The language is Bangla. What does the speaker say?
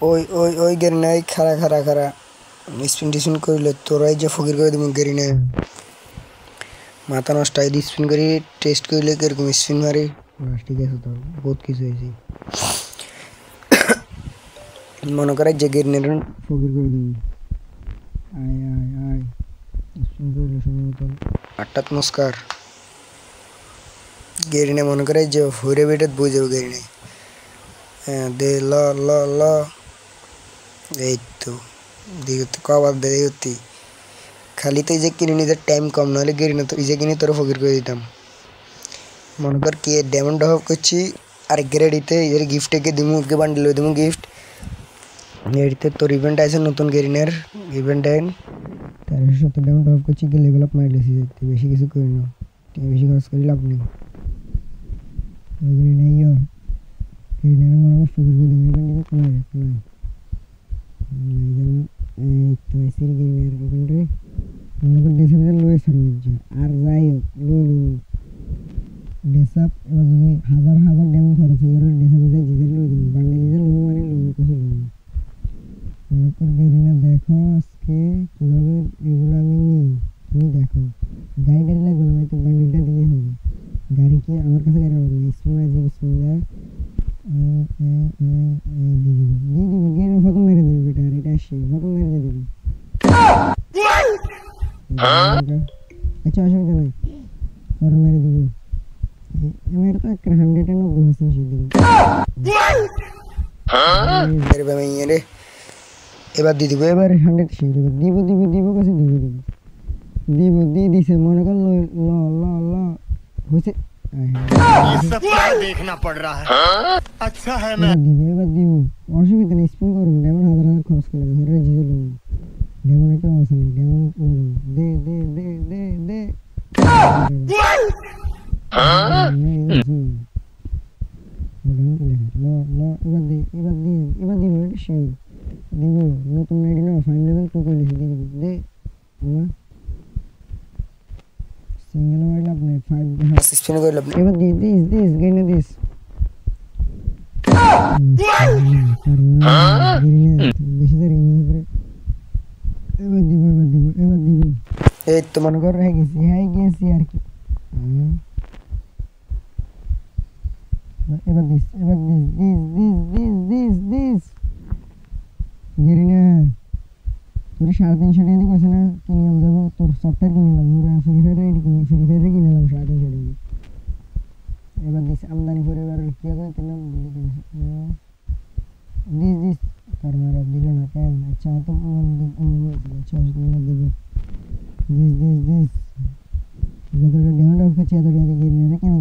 ওই গেরি নাই খারা খারা খারা স্পিন টিস্পিন করলে তোরাই যে ফকির করে দেবো গেরি না মাথা নষ্ট হয় স্পিন করি টেস্ট করলে কিরকম স্পিন মারি ঠিক আছে তো বহুত কিছু হয়েছে মনে করে যে গেরি নেই ফকির করে দেবো আয় আয় আয় স্পিন করলে সময় মতন আটটাত নমস্কার গেরি নেই মনে করে যে হইরে বেটে বই যাবো গেরি নেই হ্যাঁ দে ল ল ল এই তো দিগতি কবার দে দিগতি খালি তো এই যে কিনে নিতে টাইম কম নাহলে গেরি না তো এই যে কিনে তোরা ফকির করে দিতাম মনে কর কি ডায়মন্ড অফ করছি আর গ্রেডিতে এর গিফটে দিমু কে বান্ডেল দিমু গিফট এডিতে তোর ইভেন্ট আছে নতুন গেরিনের ইভেন্ট আইন 1370 ডায়মন্ড অফ করছি কি লেভেল আপ মাইলেজ দিতে বেশি কিছু করি না বেশি খরচ করি লাভ নেই গেরি নাই গেরিনের মনে কর ফকির করে দিমু ইভেন্ট দিতে কোন এই তো এসির গেরিনের ইভেন্টে মনে কর ডিসেম্বর লয়ে সার্ভিস আর যাই হোক ডেসাপ যদি হাজার হাজার ডেমন খরচ হয়ে গেল ডেসাপে জিজের লই দিন বান্ডেল জিজের লোন মানে লোন কিছু লোন মনে কর গেরিনা দেখো আজকে কিভাবে এগুলো আমি নিই তুমি দেখো গাড়ি গাড়ি লাগবে না হয়তো বান্ডেলটা দিলেই হবে গাড়ি কি আমার কাছে গাড়ি হবে না স্পিন আছে বিসমিল্লাহ দিয়ে দিবি গেরিনা ফটো মেরে দিবি বেটা আর এটা আসে ফটো মেরে দিবি আচ্ছা অসুবিধা নাই ফটো মেরে দিবি मेरे तो 100 एंड 90% शीट मेरे पे मैं ये এবার দি দিব এবার 100 शीट দিব কাছে দিব দি দিছে মনে কর ল ল ল হইছে ये सब क्या देखना पड़ रहा है अच्छा है मैं এবার দিব অসুবিধা নেই স্পিন করুন ডেমন হাজার হাজার খরচ করে হেরে জিতে লুন ডেমন একটা অসম ডেমন দে দে দে দে দে এবার দিব নতুন আইডি না ফাইন লেভেল টু করে দে সিঙ্গেল মারলে আপনি 5 সিস্টেম করলে আপনি এবার দিস গেইনে দিস বেশি দেরি এবার দিব এই তো মনে কর হয়ে গেছি আর কি এবার দিস গেরিনা তোর 350 টাকা দিয়ে কইছ না কিনে আম যাব তোর সফটওয়্যার কিনে নিলাম পুরো ফ্রি ফায়ার কিনে নিলাম 350 টাকা দিয়ে এবার দিস আমদানি করে এবার কি হবে কিনলাম দিস তার মারা দিল না কেন আচ্ছা তো আচ্ছা না দিব দিস যত ডাউনলোড করছি এত টাকা দিয়ে গেরিনা কেন